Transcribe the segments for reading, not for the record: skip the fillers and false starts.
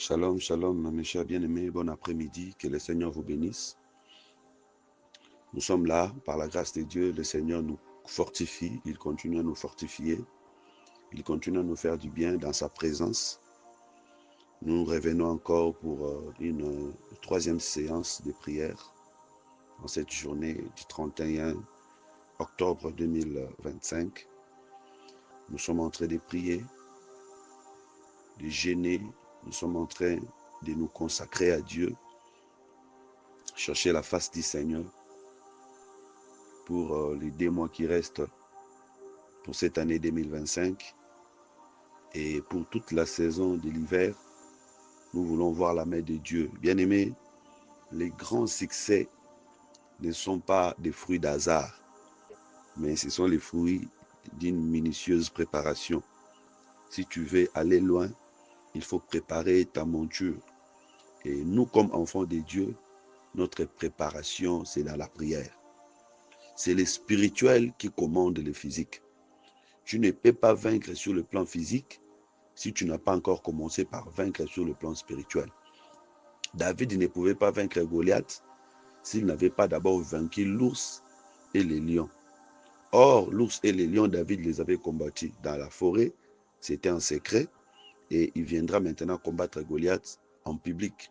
Shalom, shalom, mes chers bien-aimés, bon après-midi, que le Seigneur vous bénisse. Nous sommes là, par la grâce de Dieu, le Seigneur nous fortifie, il continue à nous fortifier, il continue à nous faire du bien dans sa présence. Nous revenons encore pour une troisième séance de prière en cette journée du 31 octobre 2025. Nous sommes en train de prier, de jeûner, nous sommes en train de nous consacrer à Dieu, chercher la face du Seigneur pour les 2 mois qui restent pour cette année 2025 et pour toute la saison de l'hiver. Nous voulons voir la main de Dieu. Bien-aimés, les grands succès ne sont pas des fruits d'hasard, mais ce sont les fruits d'une minutieuse préparation. Si tu veux aller loin, il faut préparer ta monture. Et nous, comme enfants de Dieu, notre préparation, c'est dans la prière. C'est le spirituel qui commande le physique. Tu ne peux pas vaincre sur le plan physique si tu n'as pas encore commencé par vaincre sur le plan spirituel. David ne pouvait pas vaincre Goliath s'il n'avait pas d'abord vaincu l'ours et les lions. Or, l'ours et les lions, David les avait combattus dans la forêt, c'était en secret, et il viendra maintenant combattre Goliath en public.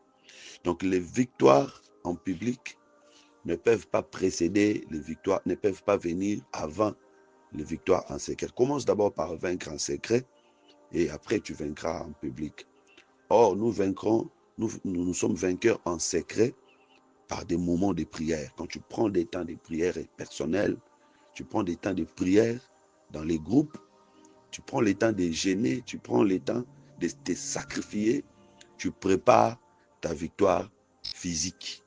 Donc les victoires en public ne peuvent pas précéder les victoires, ne peuvent pas venir avant les victoires en secret. Commence d'abord par vaincre en secret, et après tu vaincras en public. Or, nous sommes vainqueurs en secret par des moments de prière. Quand tu prends des temps de prière personnels, tu prends des temps de prière dans les groupes, tu prends le temps de jeûner, tu prends le temps de te sacrifier, tu prépares ta victoire physique.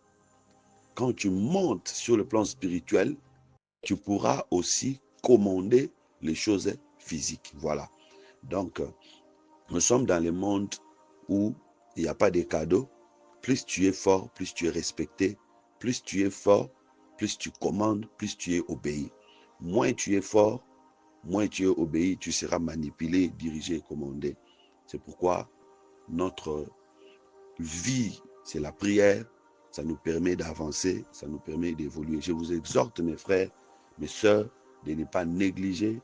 Quand tu montes sur le plan spirituel, tu pourras aussi commander les choses physiques. Voilà. Donc, nous sommes dans le monde où il n'y a pas de cadeaux. Plus tu es fort, plus tu es respecté. Plus tu es fort, plus tu commandes, plus tu es obéi. Moins tu es fort, moins tu es obéi, tu seras manipulé, dirigé, commandé. C'est pourquoi notre vie, c'est la prière. Ça nous permet d'avancer, ça nous permet d'évoluer. Je vous exhorte, mes frères, mes sœurs, de ne pas négliger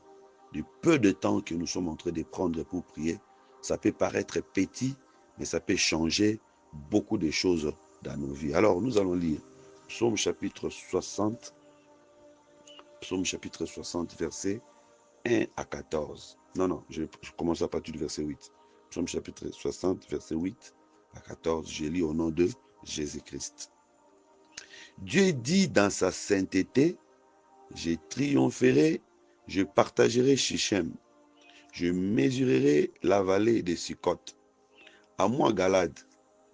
du peu de temps que nous sommes en train de prendre pour prier. Ça peut paraître petit, mais ça peut changer beaucoup de choses dans nos vies. Alors, nous allons lire Psaume chapitre 60, versets 1 à 14. Non, je commence à partir du verset 8. Psaume chapitre 60, verset 8 à 14. Je lis au nom de Jésus-Christ. Dieu dit dans sa sainteté, je triompherai, je partagerai Shichem. Je mesurerai la vallée de Sukkot. À moi Galad,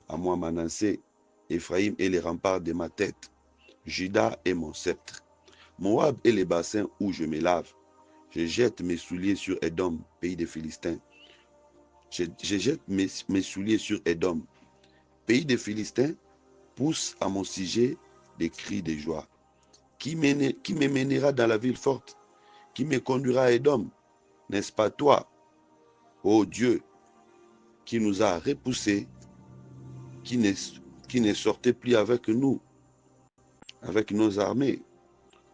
à moi Manassé, Ephraïm et les remparts de ma tête, Juda et mon sceptre, Moab et les bassins où je me lave. Je jette mes souliers sur Édom, pays des Philistins. Je jette mes souliers sur Édom. Pays des Philistins, pousse à mon sujet des cris de joie. Qui me mènera dans la ville forte? Qui me conduira à Édom? N'est-ce pas toi, ô Dieu, qui nous a repoussés, qui ne sortait plus avec nous, avec nos armées?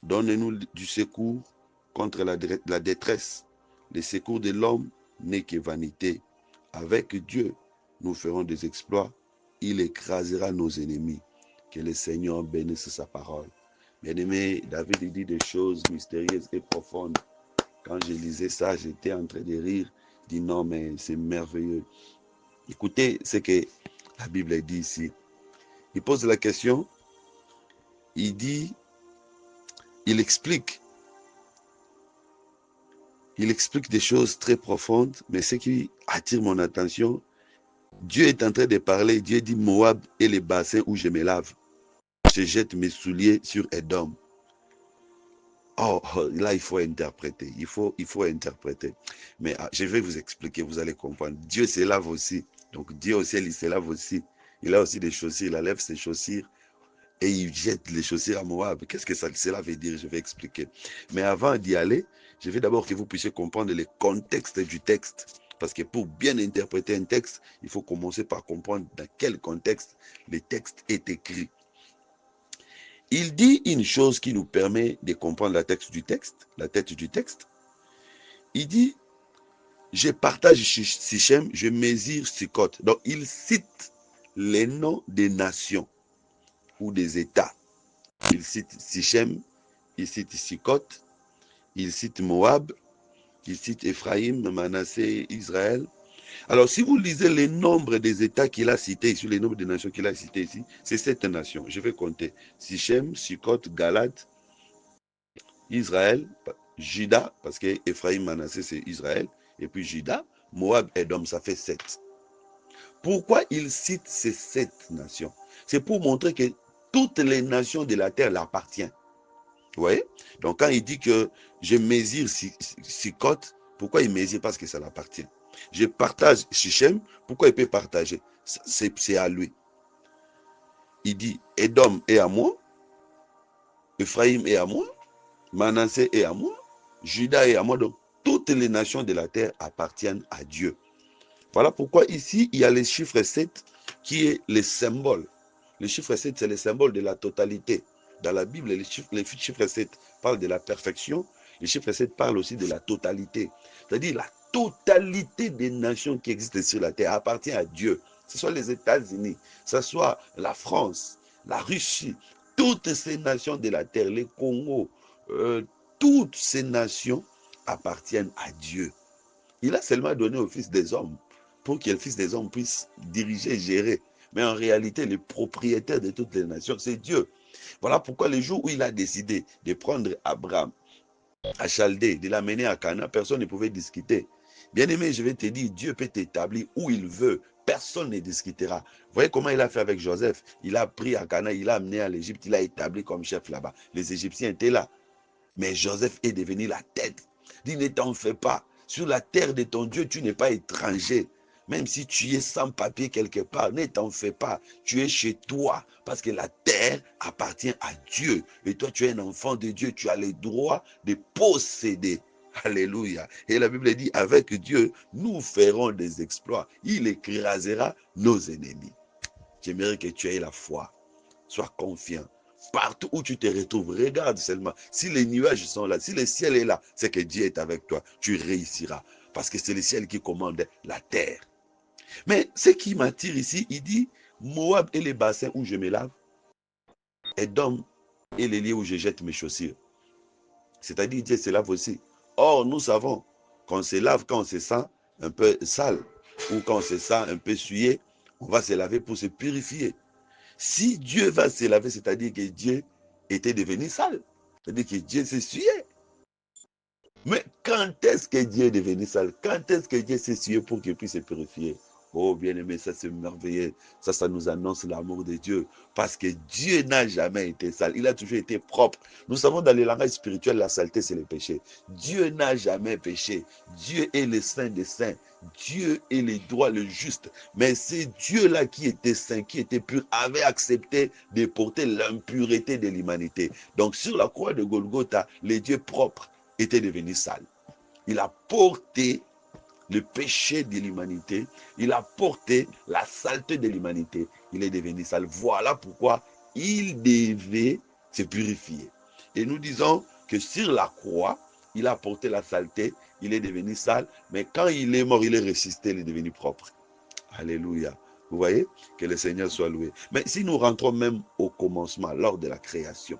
Donne-nous du secours contre la détresse. Le secours de l'homme n'est que vanité. Avec Dieu, nous ferons des exploits. Il écrasera nos ennemis. Que le Seigneur bénisse sa parole. Bien-aimé, David dit des choses mystérieuses et profondes. Quand je lisais ça, j'étais en train de rire. Je dis non, mais c'est merveilleux. Écoutez ce que la Bible dit ici. Il pose la question. Il dit, il explique des choses très profondes, mais ce qui attire mon attention, Dieu est en train de parler. Dieu dit Moab et les bassins où je me lave. Je jette mes souliers sur Édom. Oh, là, il faut interpréter. Il faut interpréter. Mais je vais vous expliquer, vous allez comprendre. Dieu se lave aussi. Donc, Dieu au ciel, il se lave aussi. Il a aussi des chaussures. Il enlève ses chaussures et il jette les chaussures à Moab. Qu'est-ce que cela veut dire? Je vais expliquer. Mais avant d'y aller, je veux d'abord que vous puissiez comprendre le contexte du texte. Parce que pour bien interpréter un texte, il faut commencer par comprendre dans quel contexte le texte est écrit. Il dit une chose qui nous permet de comprendre la tête du texte. Il dit, je partage Sichem, je mesure Sukkot. Donc, il cite les noms des nations ou des États. Il cite Sichem, il cite Sukkot, il cite Moab, il cite Ephraïm, Manassé, Israël. Alors, si vous lisez les nombres des États qu'il a cités ici, les nombres des nations qu'il a cités ici, c'est 7 nations. Je vais compter. Sichem, Sukkot, Galate, Israël, Juda, parce que Ephraïm, Manassé, c'est Israël, et puis Juda, Moab, Edom, ça fait 7. Pourquoi il cite ces 7 nations? C'est pour montrer que toutes les nations de la terre l'appartiennent. Vous voyez? Donc quand il dit que je mesure Sukkot, pourquoi il mesure? Parce que ça l'appartient. Je partage Sichem, pourquoi il peut partager? C'est à lui. Il dit, Edom est à moi, Ephraïm est à moi, Manassé est à moi, Juda est à moi. Donc toutes les nations de la terre appartiennent à Dieu. Voilà pourquoi ici, il y a le chiffre 7 qui est le symbole. Le chiffre 7, c'est le symbole de la totalité. Dans la Bible, le chiffre 7 parle de la perfection. Le chiffre 7 parle aussi de la totalité. C'est-à-dire la totalité des nations qui existent sur la terre appartient à Dieu. Que ce soit les États-Unis, que ce soit la France, la Russie, toutes ces nations de la terre, les Congo, toutes ces nations appartiennent à Dieu. Il a seulement donné au Fils des hommes pour que le Fils des hommes puisse diriger et gérer. Mais en réalité, le propriétaire de toutes les nations, c'est Dieu. Voilà pourquoi le jour où il a décidé de prendre Abraham à Chaldée, de l'amener à Cana, personne ne pouvait discuter. Bien-aimé, je vais te dire, Dieu peut t'établir où il veut. Personne ne discutera. Vous voyez comment il a fait avec Joseph? Il a pris à Cana, il a amené à l'Égypte, il a établi comme chef là-bas. Les Égyptiens étaient là. Mais Joseph est devenu la tête. Dis, ne t'en fais pas. Sur la terre de ton Dieu, tu n'es pas étranger. Même si tu es sans papier quelque part, ne t'en fais pas. Tu es chez toi parce que la terre appartient à Dieu. Et toi, tu es un enfant de Dieu. Tu as le droit de posséder. Alléluia. Et la Bible dit, avec Dieu, nous ferons des exploits. Il écrasera nos ennemis. J'aimerais que tu aies la foi. Sois confiant. Partout où tu te retrouves, regarde seulement. Si les nuages sont là, si le ciel est là, c'est que Dieu est avec toi. Tu réussiras. Parce que c'est le ciel qui commande la terre. Mais ce qui m'attire ici, il dit, Moab est le bassin où je me lave. Edom est le lieu où je jette mes chaussures. C'est-à-dire, Dieu se lave aussi. Or, nous savons qu'on se lave quand on se sent un peu sale ou quand on se sent un peu souillé. On va se laver pour se purifier. Si Dieu va se laver, c'est-à-dire que Dieu était devenu sale. C'est-à-dire que Dieu s'essuyait. Mais quand est-ce que Dieu est devenu sale? Quand est-ce que Dieu s'essuyait pour qu'il puisse se purifier? Oh bien-aimé, ça c'est merveilleux. Ça nous annonce l'amour de Dieu. Parce que Dieu n'a jamais été sale. Il a toujours été propre. Nous savons dans les langages spirituels, la saleté c'est le péché. Dieu n'a jamais péché. Dieu est le saint des saints. Dieu est le droit, le juste. Mais c'est Dieu-là qui était saint, qui était pur, avait accepté de porter l'impureté de l'humanité. Donc sur la croix de Golgotha, le Dieu propre était devenu sale. Il a porté le péché de l'humanité, il a porté la saleté de l'humanité, il est devenu sale. Voilà pourquoi il devait se purifier. Et nous disons que sur la croix, il a porté la saleté, il est devenu sale, mais quand il est mort, il est ressuscité, il est devenu propre. Alléluia. Vous voyez? Que le Seigneur soit loué. Mais si nous rentrons même au commencement, lors de la création,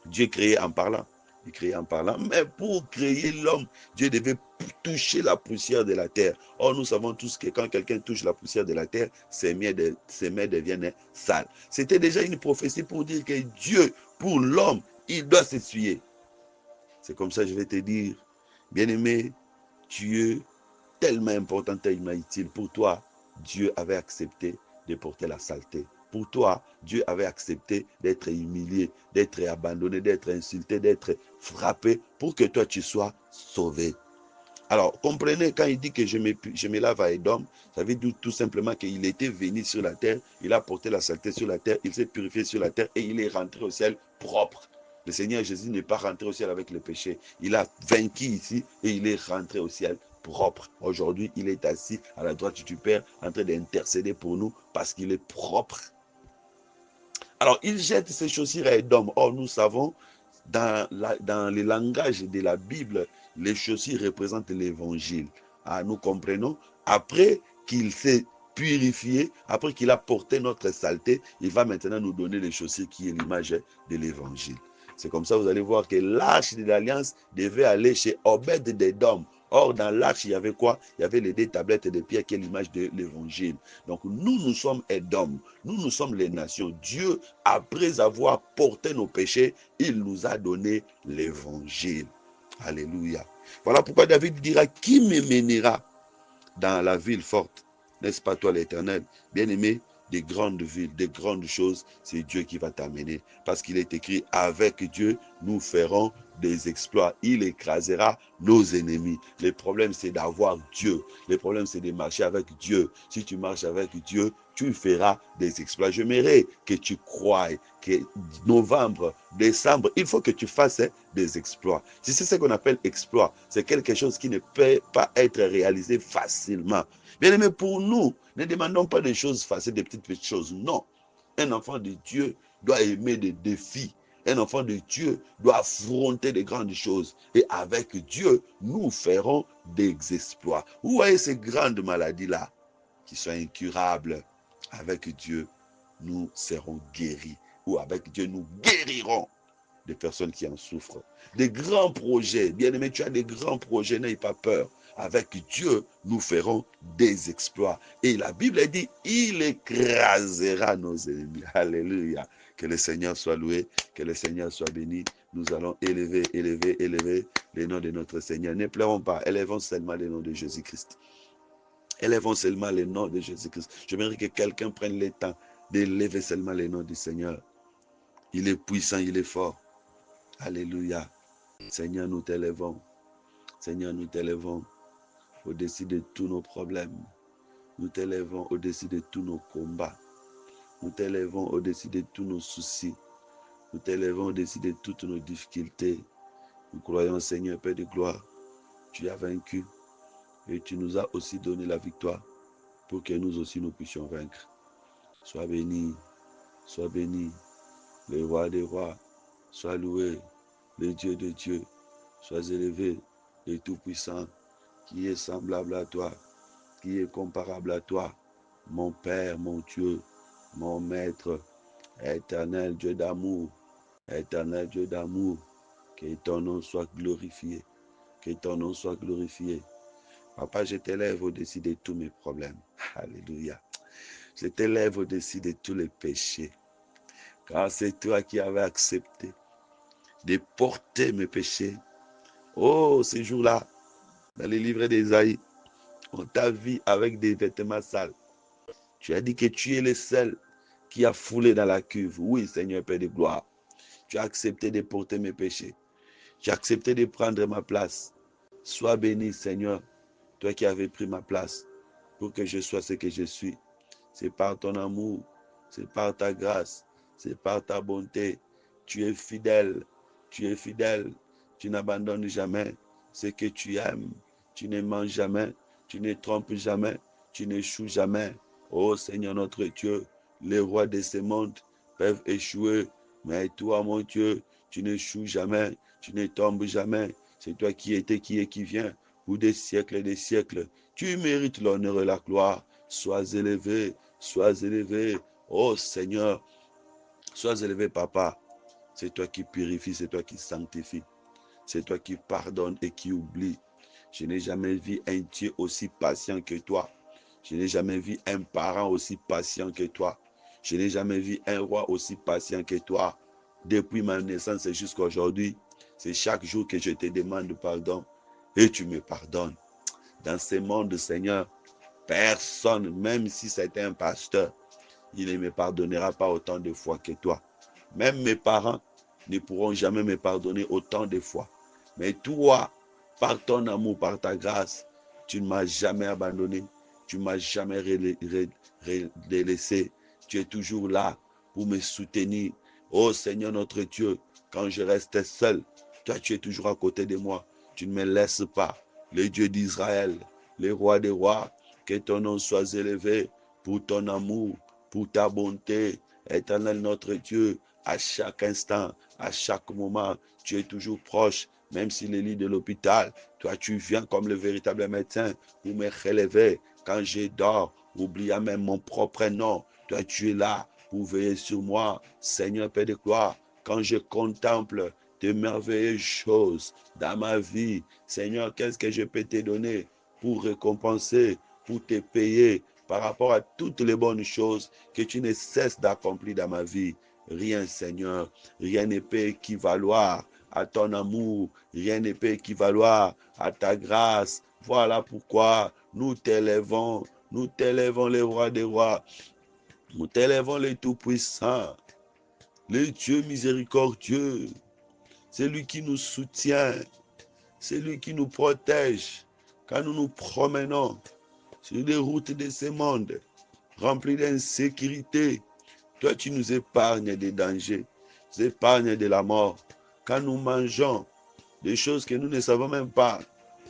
Dieu créait en parlant. Il créait en parlant. Mais pour créer l'homme, Dieu devait toucher la poussière de la terre. Or, nous savons tous que quand quelqu'un touche la poussière de la terre, ses mains deviennent sales. C'était déjà une prophétie pour dire que Dieu, pour l'homme, il doit s'essuyer. C'est comme ça que je vais te dire, bien-aimé, Dieu, tellement important, tellement utile. Pour toi, Dieu avait accepté de porter la saleté. Pour toi, Dieu avait accepté d'être humilié, d'être abandonné, d'être insulté, d'être frappé pour que toi, tu sois sauvé. Alors, comprenez, quand il dit que je me lave à Edom, ça veut dire tout simplement qu'il était venu sur la terre, il a porté la saleté sur la terre, il s'est purifié sur la terre et il est rentré au ciel propre. Le Seigneur Jésus n'est pas rentré au ciel avec le péché. Il a vaincu ici et il est rentré au ciel propre. Aujourd'hui, il est assis à la droite du Père en train d'intercéder pour nous parce qu'il est propre. Alors, il jette ses chaussures à Édom. Or, nous savons, dans le langage de la Bible, les chaussures représentent l'évangile. Ah, nous comprenons. Après qu'il s'est purifié, après qu'il a porté notre saleté, il va maintenant nous donner les chaussures qui est l'image de l'évangile. C'est comme ça, vous allez voir que l'arche de l'alliance devait aller chez Obed-Edom. Or, dans l'arche, il y avait quoi? Il y avait les 2 tablettes de pierre qui est l'image de l'évangile. Donc, nous sommes Édom. Nous sommes les nations. Dieu, après avoir porté nos péchés, il nous a donné l'évangile. Alléluia. Voilà pourquoi David dira, qui me mènera dans la ville forte? N'est-ce pas toi l'Éternel? Bien-aimé, des grandes villes, des grandes choses, c'est Dieu qui va t'amener. Parce qu'il est écrit, avec Dieu, nous ferons des exploits. Il écrasera nos ennemis. Le problème, c'est d'avoir Dieu. Le problème, c'est de marcher avec Dieu. Si tu marches avec Dieu, tu feras des exploits. J'aimerais que tu croies que novembre, décembre, il faut que tu fasses des exploits. Si c'est ce qu'on appelle exploit, c'est quelque chose qui ne peut pas être réalisé facilement. Bien aimé, pour nous, ne demandons pas des choses faciles, des petites choses. Non. Un enfant de Dieu doit aimer des défis. Un enfant de Dieu doit affronter des grandes choses. Et avec Dieu, nous ferons des exploits. Vous voyez ces grandes maladies-là qui sont incurables. Avec Dieu, nous serons guéris. Ou avec Dieu, nous guérirons des personnes qui en souffrent. Des grands projets. Bien-aimé, tu as des grands projets, n'aie pas peur. Avec Dieu, nous ferons des exploits. Et la Bible dit, il écrasera nos ennemis. Alléluia. Que le Seigneur soit loué, que le Seigneur soit béni. Nous allons élever le nom de notre Seigneur. Ne pleurons pas, élevons seulement le nom de Jésus-Christ. Élevons seulement le nom de Jésus-Christ. J'aimerais que quelqu'un prenne le temps d'élever seulement le nom du Seigneur. Il est puissant, il est fort. Alléluia. Seigneur, nous t'élevons. Seigneur, nous t'élevons au-dessus de tous nos problèmes. Nous t'élevons au-dessus de tous nos combats. Nous t'élevons au-dessus de tous nos soucis. Nous t'élevons au-dessus de toutes nos difficultés. Nous croyons, Seigneur, Père de gloire, tu as vaincu et tu nous as aussi donné la victoire pour que nous aussi nous puissions vaincre. Sois béni, le roi des rois, sois loué, le Dieu de Dieu, sois élevé, le Tout-Puissant, qui est semblable à toi, qui est comparable à toi, mon Père, mon Dieu, mon Maître, éternel Dieu d'amour, éternel Dieu d'amour, que ton nom soit glorifié, que ton nom soit glorifié. Papa, je t'élève au-dessus de tous mes problèmes. Alléluia. Je t'élève au-dessus de tous les péchés, car c'est toi qui avais accepté de porter mes péchés. Oh, ce jour-là, dans les livres d'Ésaïe, on t'a vu avec des vêtements sales. Tu as dit que tu es le seul qui a foulé dans la cuve. Oui, Seigneur Père de gloire. Tu as accepté de porter mes péchés. Tu as accepté de prendre ma place. Sois béni, Seigneur, toi qui avais pris ma place pour que je sois ce que je suis. C'est par ton amour, c'est par ta grâce, c'est par ta bonté. Tu es fidèle, tu n'abandonnes jamais ce que tu aimes. Tu ne mens jamais, tu ne trompes jamais, tu n'échoues jamais. Oh Seigneur notre Dieu, les rois de ce monde peuvent échouer, mais toi mon Dieu, tu n'échoues jamais, tu ne tombes jamais. C'est toi qui étais, qui est, qui vient, pour des siècles et des siècles. Tu mérites l'honneur et la gloire. Sois élevé, sois élevé. Oh Seigneur, sois élevé, Papa. C'est toi qui purifie, c'est toi qui sanctifie. C'est toi qui pardonne et qui oublie. Je n'ai jamais vu un Dieu aussi patient que toi. Je n'ai jamais vu un parent aussi patient que toi. Je n'ai jamais vu un roi aussi patient que toi. Depuis ma naissance jusqu'à aujourd'hui, c'est chaque jour que je te demande pardon et tu me pardonnes. Dans ce monde, Seigneur, personne, même si c'était un pasteur, il ne me pardonnera pas autant de fois que toi. Même mes parents ne pourront jamais me pardonner autant de fois. Mais toi, par ton amour, par ta grâce, tu ne m'as jamais abandonné. Tu ne m'as jamais délaissé. Tu es toujours là pour me soutenir. Oh Seigneur notre Dieu, quand je reste seul, toi tu es toujours à côté de moi. Tu ne me laisses pas. le Dieu d'Israël, le roi des rois. Que ton nom soit élevé pour ton amour, pour ta bonté. Éternel notre Dieu, à chaque instant, à chaque moment, tu es toujours proche, même s'il est lit de l'hôpital. Toi, tu viens comme le véritable médecin pour me relever quand je dors, oubliant même mon propre nom. Toi, tu es là pour veiller sur moi. Seigneur Père de gloire, quand je contemple tes merveilleuses choses dans ma vie, Seigneur, qu'est-ce que je peux te donner pour récompenser, pour te payer par rapport à toutes les bonnes choses que tu ne cesses d'accomplir dans ma vie? Rien, Seigneur, rien ne peut équivaloir à ton amour, rien ne peut équivaloir à ta grâce. Voilà pourquoi nous t'élèvons les rois des rois, nous t'élèvons les tout-puissants, le Dieu miséricordieux. C'est lui qui nous soutient, c'est lui qui nous protège quand nous nous promenons sur les routes de ce monde remplies d'insécurité. Toi, tu nous épargnes des dangers, tu nous épargnes de la mort. Quand nous mangeons des choses que nous ne savons même pas,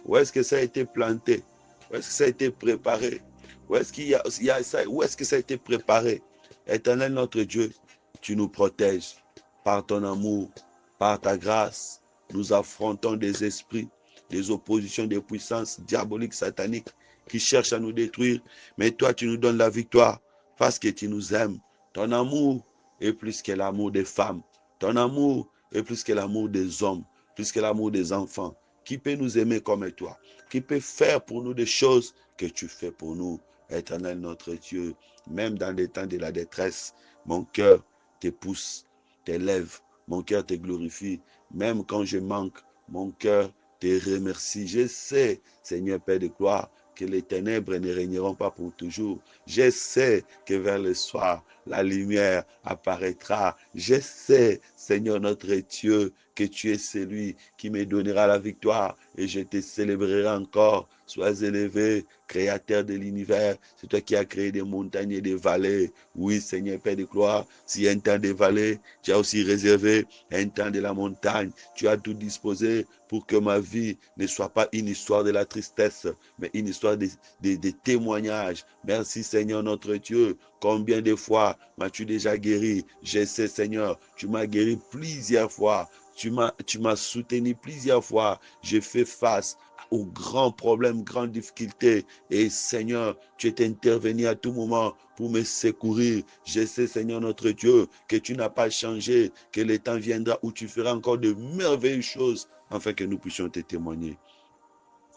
où est-ce que ça a été planté, où est-ce que ça a été préparé, où est-ce qu'il y a ça, où est-ce que ça a été préparé. Éternel notre Dieu, tu nous protèges par ton amour, par ta grâce. Nous affrontons des esprits, des oppositions, des puissances diaboliques, sataniques qui cherchent à nous détruire. Mais toi, tu nous donnes la victoire parce que tu nous aimes. Ton amour est plus que l'amour des femmes. Ton amour est plus que l'amour des hommes, plus que l'amour des enfants. Qui peut nous aimer comme toi? Qui peut faire pour nous des choses que tu fais pour nous? Éternel notre Dieu, même dans les temps de la détresse, mon cœur te pousse, t'élève, mon cœur te glorifie. Même quand je manque, mon cœur te remercie. Je sais, Seigneur Père de gloire, que les ténèbres ne régneront pas pour toujours. Je sais que vers le soir, la lumière apparaîtra. Je sais, Seigneur notre Dieu, que tu es celui qui me donnera la victoire et je te célébrerai encore. Sois élevé, créateur de l'univers. C'est toi qui as créé des montagnes et des vallées. Oui, Seigneur Père de gloire, si un temps des vallées, tu as aussi réservé un temps de la montagne. Tu as tout disposé pour que ma vie ne soit pas une histoire de la tristesse, mais une histoire de témoignages. Merci Seigneur notre Dieu. Combien de fois m'as-tu déjà guéri? Je sais Seigneur, tu m'as guéri plusieurs fois. Tu m'as soutenu plusieurs fois. J'ai fait face aux grands problèmes, grandes difficultés. Et Seigneur, tu es intervenu à tout moment pour me secourir. Je sais, Seigneur notre Dieu, que tu n'as pas changé, que le temps viendra où tu feras encore de merveilleuses choses afin que nous puissions te témoigner.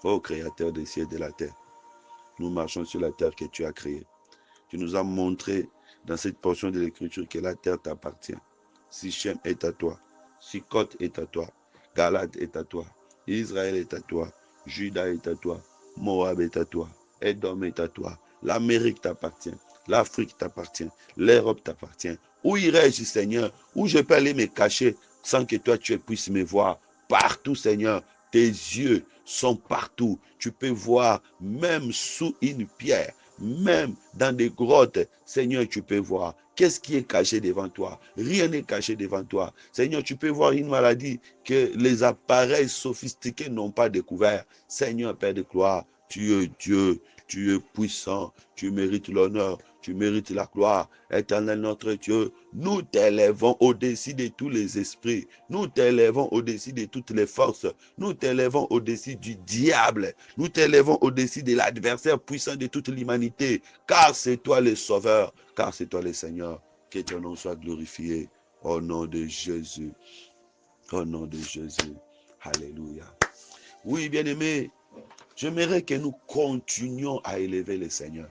Ô Créateur des cieux et de la terre, nous marchons sur la terre que tu as créée. Tu nous as montré dans cette portion de l'Écriture que la terre t'appartient. Sichem est à toi. Sicot est à toi. Galate est à toi. Israël est à toi. Juda est à toi. Moab est à toi. Édom est à toi. L'Amérique t'appartient. L'Afrique t'appartient. L'Europe t'appartient. Où irai-je, Seigneur? Où je peux aller me cacher sans que toi, tu puisses me voir? Partout, Seigneur. Tes yeux sont partout. Tu peux voir même sous une pierre. Même dans des grottes, Seigneur, tu peux voir. Qu'est-ce qui est caché devant toi? Rien n'est caché devant toi. Seigneur, tu peux voir une maladie que les appareils sophistiqués n'ont pas découvert. Seigneur, Père de gloire, tu es Dieu, tu es puissant, tu mérites l'honneur, tu mérites la gloire. Éternel notre Dieu, nous t'élèvons au-dessus de tous les esprits. Nous t'élèvons au-dessus de toutes les forces. Nous t'élèvons au-dessus du diable. Nous t'élèvons au-dessus de l'adversaire puissant de toute l'humanité. Car c'est toi le Sauveur, car c'est toi le Seigneur. Que ton nom soit glorifié. Au nom de Jésus. Au nom de Jésus. Alléluia. Oui, bien-aimés, j'aimerais que nous continuions à élever le Seigneur.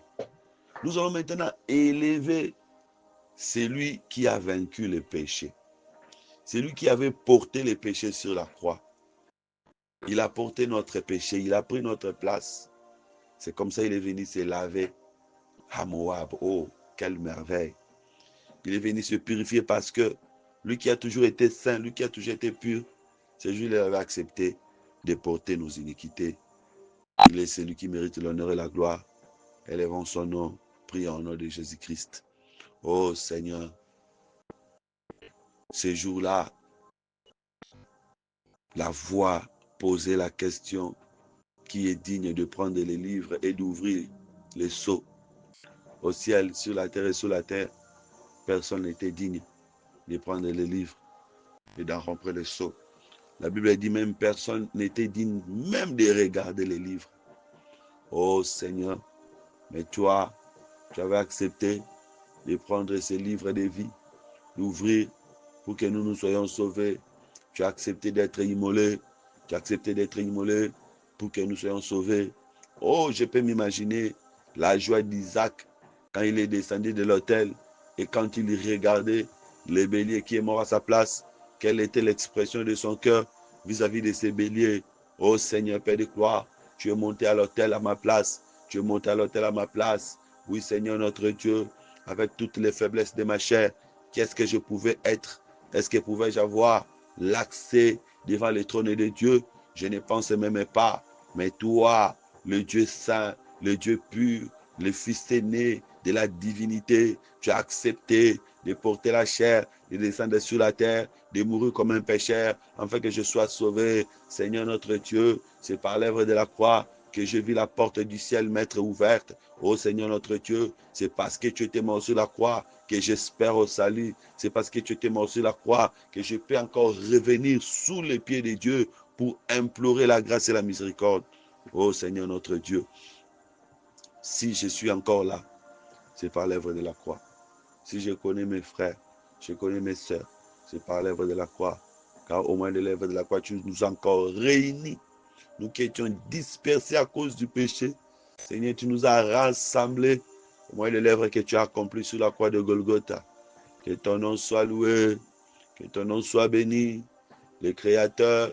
Nous allons maintenant élever celui qui a vaincu le péché. Celui qui avait porté le péché sur la croix. Il a porté notre péché, il a pris notre place. C'est comme ça qu'il est venu se laver à Moab. Oh, quelle merveille. Il est venu se purifier parce que lui qui a toujours été saint, lui qui a toujours été pur, c'est lui qui avait accepté de porter nos iniquités. Il est celui qui mérite l'honneur et la gloire. Élevons son nom, prions au nom de Jésus-Christ. Oh Seigneur, ces jours-là, la voix posait la question, qui est digne de prendre les livres et d'ouvrir les sceaux. Au ciel, sur la terre et sous la terre, personne n'était digne de prendre les livres et d'en rompre les sceaux. La Bible dit même personne n'était digne même de regarder les livres. Oh Seigneur, mais toi, tu avais accepté de prendre ces livres de vie, d'ouvrir pour que nous soyons sauvés. Tu as accepté d'être immolé. Tu as accepté d'être immolé pour que nous soyons sauvés. Oh, je peux m'imaginer la joie d'Isaac quand il est descendu de l'autel et quand il regardait le bélier qui est mort à sa place. Quelle était l'expression de son cœur vis-à-vis de ces béliers? Oh Seigneur, Père de gloire, tu es monté à l'autel à ma place. Tu es monté à l'autel à ma place. Oui, Seigneur notre Dieu, avec toutes les faiblesses de ma chair, qu'est-ce que je pouvais être? Est-ce que pouvais-je avoir l'accès devant le trône de Dieu? Je ne pense même pas. Mais toi, le Dieu saint, le Dieu pur, le Fils aîné de la divinité, tu as accepté de porter la chair, de descendre sur la terre, de mourir comme un pécheur, afin que je sois sauvé. Seigneur notre Dieu, c'est par l'œuvre de la croix que je vis la porte du ciel m'être ouverte. Oh Seigneur notre Dieu, c'est parce que tu étais mort sur la croix que j'espère au salut. C'est parce que tu étais mort sur la croix que je peux encore revenir sous les pieds de Dieu pour implorer la grâce et la miséricorde. Oh Seigneur notre Dieu, si je suis encore là, c'est par l'œuvre de la croix. Si je connais mes frères, je connais mes sœurs, c'est par l'œuvre de la croix. Car au moins de l'œuvre de la croix, tu nous as encore réunis. Nous qui étions dispersés à cause du péché. Seigneur, tu nous as rassemblés. Au moins de l'œuvre que tu as accomplie sur la croix de Golgotha. Que ton nom soit loué, que ton nom soit béni. Le Créateur,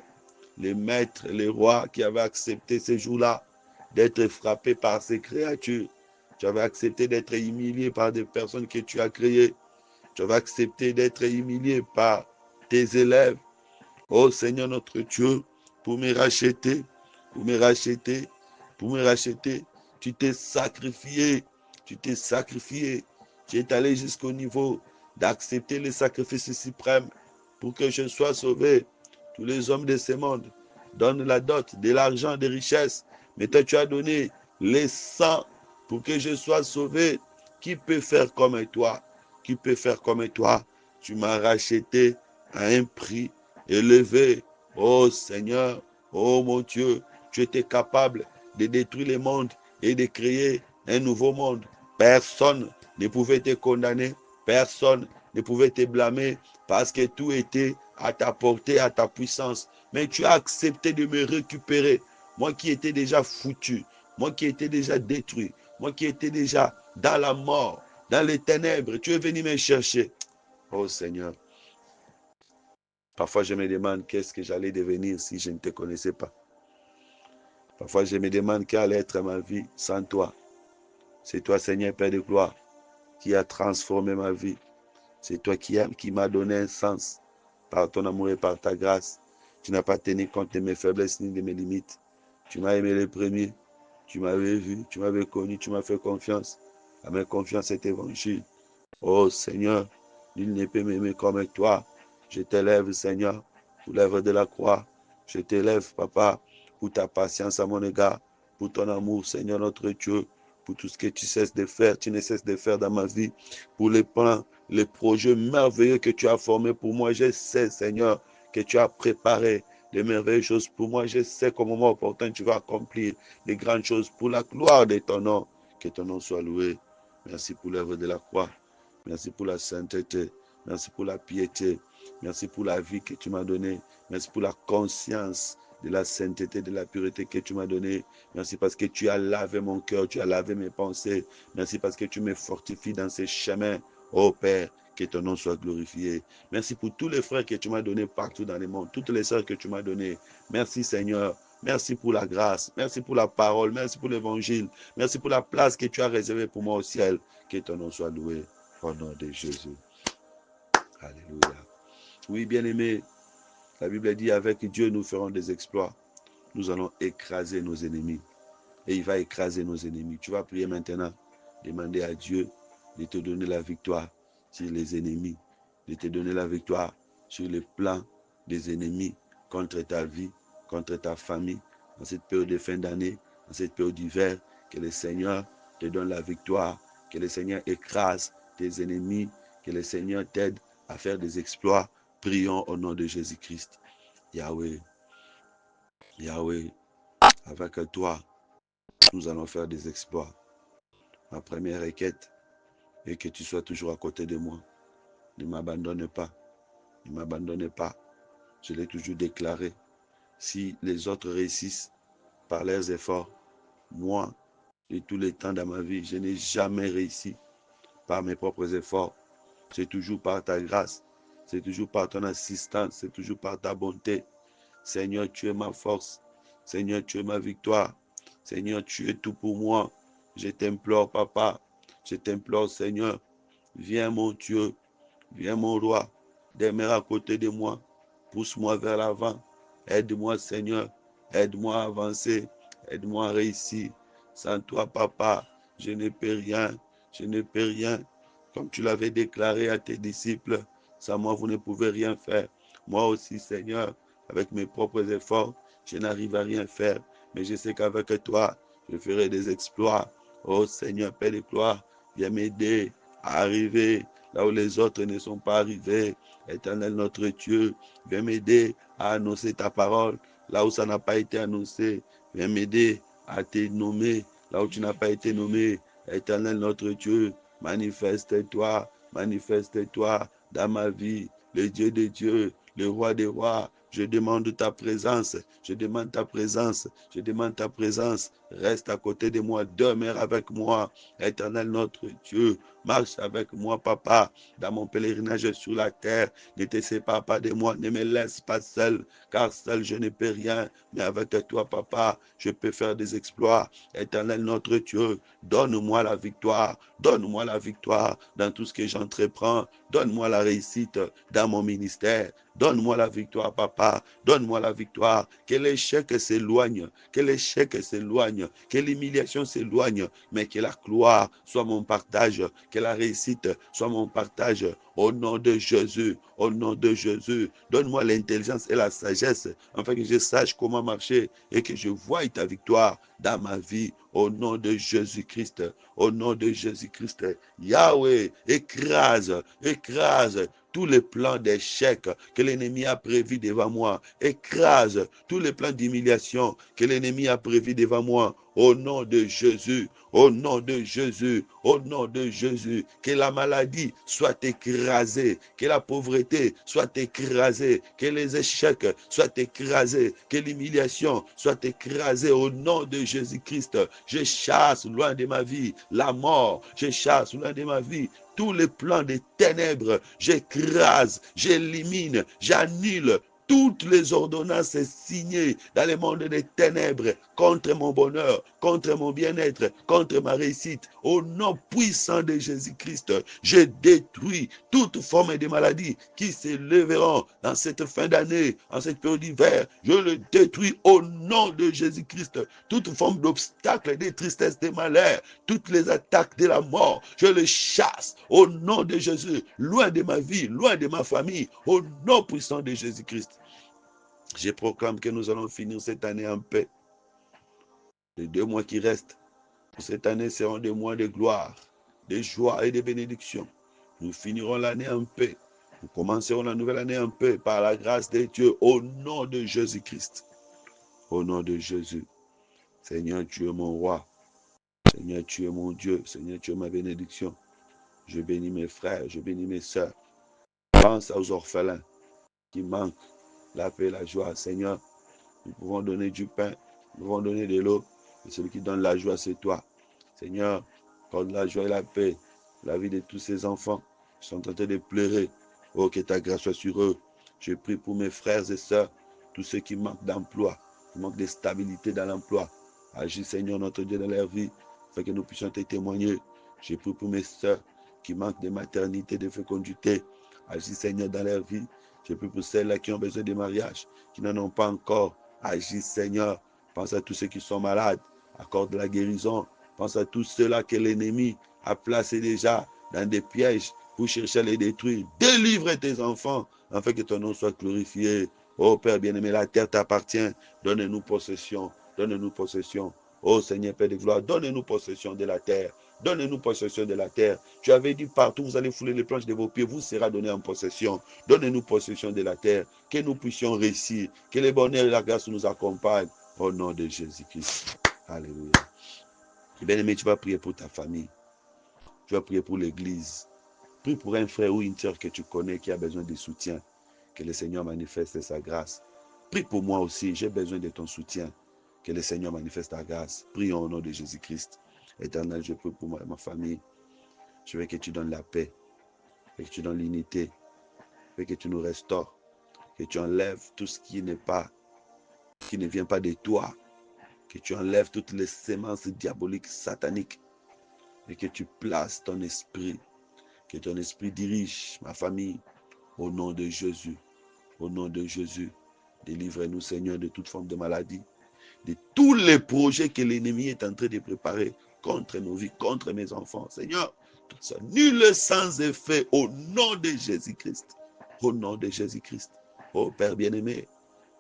les maîtres, les rois qui avaient accepté ce jour-là d'être frappés par ces créatures. Tu avais accepté d'être humilié par des personnes que tu as créées. Tu avais accepté d'être humilié par tes élèves. Oh Seigneur notre Dieu, pour me racheter, pour me racheter, pour me racheter, tu t'es sacrifié, tu t'es sacrifié. Tu es allé jusqu'au niveau d'accepter le sacrifice suprême pour que je sois sauvé. Tous les hommes de ce monde donnent la dot, de l'argent, des richesses, mais toi tu as donné les sangs pour que je sois sauvé. Qui peut faire comme toi? Qui peut faire comme toi? Tu m'as racheté à un prix élevé. Oh Seigneur, oh mon Dieu, tu étais capable de détruire le monde et de créer un nouveau monde. Personne ne pouvait te condamner, personne ne pouvait te blâmer parce que tout était à ta portée, à ta puissance. Mais tu as accepté de me récupérer. Moi qui étais déjà foutu, moi qui étais déjà détruit, moi qui étais déjà dans la mort, dans les ténèbres, tu es venu me chercher. Oh Seigneur, parfois je me demande qu'est-ce que j'allais devenir si je ne te connaissais pas. Parfois je me demande quelle allait être ma vie sans toi. C'est toi Seigneur Père de gloire qui a transformé ma vie. C'est toi qui m'as donné un sens par ton amour et par ta grâce. Tu n'as pas tenu compte de mes faiblesses ni de mes limites. Tu m'as aimé le premier. Tu m'avais vu, tu m'avais connu, tu m'as fait confiance. À ma confiance est évangile. Oh Seigneur, nul ne peut m'aimer comme toi. Je t'élève, Seigneur, pour l'œuvre de la croix. Je t'élève, Papa, pour ta patience à mon égard, pour ton amour, Seigneur notre Dieu, pour tout ce que tu cesses de faire, tu ne cesses de faire dans ma vie, pour les plans, les projets merveilleux que tu as formés pour moi. Je sais, Seigneur, que tu as préparé de merveilleuses choses pour moi. Je sais qu'au moment opportun, tu vas accomplir de grandes choses pour la gloire de ton nom. Que ton nom soit loué. Merci pour l'œuvre de la croix. Merci pour la sainteté. Merci pour la piété. Merci pour la vie que tu m'as donnée. Merci pour la conscience de la sainteté, de la pureté que tu m'as donnée. Merci parce que tu as lavé mon cœur, tu as lavé mes pensées. Merci parce que tu me fortifies dans ces chemins. Oh Père, que ton nom soit glorifié. Merci pour tous les frères que tu m'as donnés partout dans le monde, toutes les sœurs que tu m'as données. Merci Seigneur. Merci pour la grâce. Merci pour la parole. Merci pour l'évangile. Merci pour la place que tu as réservée pour moi au ciel. Que ton nom soit loué. Au nom de Jésus. Alléluia. Oui, bien-aimés, la Bible dit avec Dieu, nous ferons des exploits. Nous allons écraser nos ennemis. Et il va écraser nos ennemis. Tu vas prier maintenant. Demander à Dieu de te donner la victoire sur les ennemis. De te donner la victoire sur les plans des ennemis contre ta vie, contre ta famille, dans cette période de fin d'année, dans cette période d'hiver, que le Seigneur te donne la victoire, que le Seigneur écrase tes ennemis, que le Seigneur t'aide à faire des exploits. Prions au nom de Jésus-Christ. Yahweh, Yahweh, avec toi, nous allons faire des exploits. Ma première requête est que tu sois toujours à côté de moi. Ne m'abandonne pas. Ne m'abandonne pas. Je l'ai toujours déclaré. Si les autres réussissent par leurs efforts, moi, de tous les temps dans ma vie, je n'ai jamais réussi par mes propres efforts. C'est toujours par ta grâce. C'est toujours par ton assistance. C'est toujours par ta bonté. Seigneur, tu es ma force. Seigneur, tu es ma victoire. Seigneur, tu es tout pour moi. Je t'implore, Papa. Je t'implore, Seigneur. Viens, mon Dieu. Viens, mon roi. Demeure à côté de moi. Pousse-moi vers l'avant. Aide-moi, Seigneur. Aide-moi à avancer. Aide-moi à réussir. Sans toi, Papa, je ne peux rien. Je ne peux rien. Comme tu l'avais déclaré à tes disciples, sans moi, vous ne pouvez rien faire. Moi aussi, Seigneur, avec mes propres efforts, je n'arrive à rien faire. Mais je sais qu'avec toi, je ferai des exploits. Oh Seigneur, Père de gloire, viens m'aider à arriver là où les autres ne sont pas arrivés. Éternel notre Dieu, viens m'aider à annoncer ta parole là où ça n'a pas été annoncé. Viens m'aider à te nommer là où tu n'as pas été nommé. Éternel notre Dieu, manifeste-toi, manifeste-toi dans ma vie, le Dieu des dieux, le roi des rois. Je demande ta présence, je demande ta présence, je demande ta présence. Reste à côté de moi, demeure avec moi. Éternel notre Dieu, marche avec moi, Papa, dans mon pèlerinage sur la terre. Ne te sépare pas de moi, ne me laisse pas seul, car seul je ne peux rien. Mais avec toi, Papa, je peux faire des exploits. Éternel notre Dieu, donne-moi la victoire. Donne-moi la victoire dans tout ce que j'entreprends. Donne-moi la réussite dans mon ministère. Donne-moi la victoire, Papa. Donne-moi la victoire. Que l'échec s'éloigne. Que l'échec s'éloigne. Que l'humiliation s'éloigne. Mais que la gloire soit mon partage. Que la réussite soit mon partage. Au nom de Jésus. Au nom de Jésus. Donne-moi l'intelligence et la sagesse afin que je sache comment marcher et que je voie ta victoire dans ma vie. Au nom de Jésus-Christ. Au nom de Jésus-Christ. Yahweh, écrase, écrase tous les plans d'échec que l'ennemi a prévus devant moi. Écrase tous les plans d'humiliation que l'ennemi a prévus devant moi. Au nom de Jésus, au nom de Jésus, au nom de Jésus, que la maladie soit écrasée, que la pauvreté soit écrasée, que les échecs soient écrasés, que l'humiliation soit écrasée au nom de Jésus-Christ. Je chasse loin de ma vie la mort, je chasse loin de ma vie tous les plans des ténèbres, j'écrase, j'élimine, j'annule toutes les ordonnances signées dans le monde des ténèbres contre mon bonheur, contre mon bien-être, contre ma réussite. Au nom puissant de Jésus-Christ, je détruis toute forme de maladie qui s'élèveront dans cette fin d'année, en cette période d'hiver. Je le détruis au nom de Jésus-Christ. Toute forme d'obstacle, de tristesse, de malheur, toutes les attaques de la mort, je les chasse au nom de Jésus, loin de ma vie, loin de ma famille, au nom puissant de Jésus-Christ. Je proclame que nous allons finir cette année en paix. Les 2 mois qui restent, cette année seront des mois de gloire, de joie et de bénédiction. Nous finirons l'année en paix. Nous commencerons la nouvelle année en paix par la grâce de Dieu au nom de Jésus-Christ. Au nom de Jésus. Seigneur, tu es mon roi. Seigneur, tu es mon Dieu. Seigneur, tu es ma bénédiction. Je bénis mes frères, je bénis mes sœurs. Pense aux orphelins qui manquent la paix et la joie. Seigneur, nous pouvons donner du pain, nous pouvons donner de l'eau. Et celui qui donne la joie, c'est toi. Seigneur, accorde la joie et la paix, la vie de tous ces enfants qui sont en train de pleurer. Oh, que ta grâce soit sur eux. Je prie pour mes frères et sœurs, tous ceux qui manquent d'emploi, qui manquent de stabilité dans l'emploi. Agis, Seigneur, notre Dieu, dans leur vie, afin que nous puissions te témoigner. Je prie pour mes sœurs qui manquent de maternité, de fécondité. Agis, Seigneur, dans leur vie. Je prie pour celles-là qui ont besoin de mariage, qui n'en ont pas encore. Agis, Seigneur. Pense à tous ceux qui sont malades. Accorde la guérison. Pense à tous ceux-là que l'ennemi a placés déjà dans des pièges pour chercher à les détruire. Délivre tes enfants afin que ton nom soit glorifié. Oh Père bien-aimé, la terre t'appartient. Donne-nous possession Donne-nous possession. Oh Seigneur Père de gloire, donne-nous possession de la terre. Donne-nous possession de la terre. Tu avais dit partout, vous allez fouler les planches de vos pieds, vous sera donné en possession. Donne-nous possession de la terre, que nous puissions réussir, que les bonheurs et la grâce nous accompagnent. Au nom de Jésus-Christ. Alléluia. Bien-aimé, tu vas prier pour ta famille. Tu vas prier pour l'église. Prie pour un frère ou une soeur que tu connais qui a besoin de soutien. Que le Seigneur manifeste sa grâce. Prie pour moi aussi, j'ai besoin de ton soutien. Que le Seigneur manifeste ta grâce. Prions au nom de Jésus-Christ. Éternel, je prie pour ma famille. Je veux que tu donnes la paix. Que tu donnes l'unité. Que tu nous restaures. Que tu enlèves tout ce qui n'est pas, qui ne vient pas de toi. Que tu enlèves toutes les semences diaboliques, sataniques. Et que tu places ton esprit. Que ton esprit dirige ma famille. Au nom de Jésus. Au nom de Jésus. Délivre-nous, Seigneur, de toute forme de maladie. De tous les projets que l'ennemi est en train de préparer contre nos vies, contre mes enfants. Seigneur, tout ça, nul sans effet au nom de Jésus-Christ. Au nom de Jésus-Christ. Oh Père bien-aimé,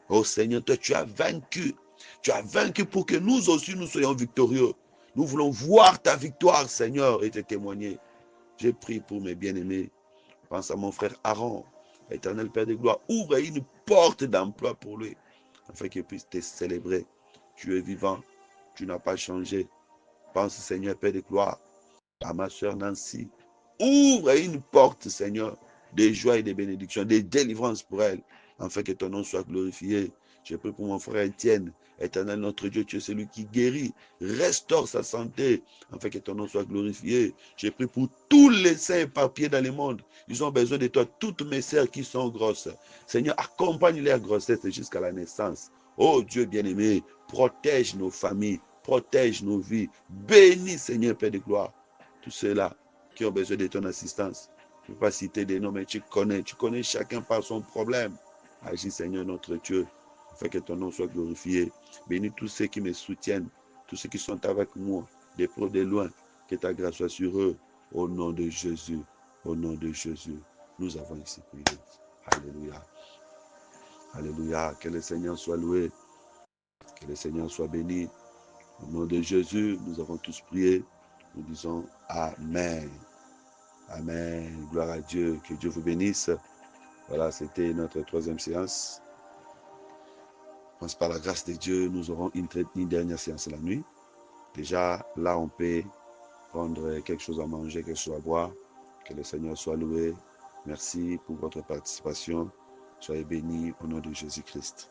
oh Seigneur, toi tu as vaincu. Tu as vaincu pour que nous aussi nous soyons victorieux. Nous voulons voir ta victoire, Seigneur, et te témoigner. J'ai prié pour mes bien-aimés. Pense à mon frère Aaron. Éternel Père de gloire, ouvre une porte d'emploi pour lui, afin qu'il puisse te célébrer. Tu es vivant, tu n'as pas changé. Pense, Seigneur Père de gloire, à ma soeur Nancy. Ouvre une porte, Seigneur, de joie et de bénédiction, de délivrance pour elle, afin que ton nom soit glorifié. Je prie pour mon frère Étienne. Éternel notre Dieu, tu es celui qui guérit, restaure sa santé, afin que ton nom soit glorifié. Je prie pour tous les saints éparpillés dans le monde. Ils ont besoin de toi, toutes mes sœurs qui sont grosses. Seigneur, accompagne leur grossesse jusqu'à la naissance. Oh Dieu bien-aimé, protège nos familles, protège nos vies. Bénis, Seigneur Père de gloire, tous ceux-là qui ont besoin de ton assistance. Je ne peux pas citer des noms, mais tu connais chacun par son problème. Agis, Seigneur notre Dieu, afin que ton nom soit glorifié. Bénis tous ceux qui me soutiennent, tous ceux qui sont avec moi, des proches, des loin, que ta grâce soit sur eux. Au nom de Jésus, au nom de Jésus, nous avons ici prié. Alléluia. Alléluia. Que le Seigneur soit loué, que le Seigneur soit béni. Au nom de Jésus, nous avons tous prié. Nous disons Amen. Amen. Gloire à Dieu. Que Dieu vous bénisse. Voilà, c'était notre troisième séance. Je pense par la grâce de Dieu, nous aurons une dernière séance la nuit. Déjà, là, on peut prendre quelque chose à manger, quelque chose à boire. Que le Seigneur soit loué. Merci pour votre participation. Soyez bénis au nom de Jésus-Christ.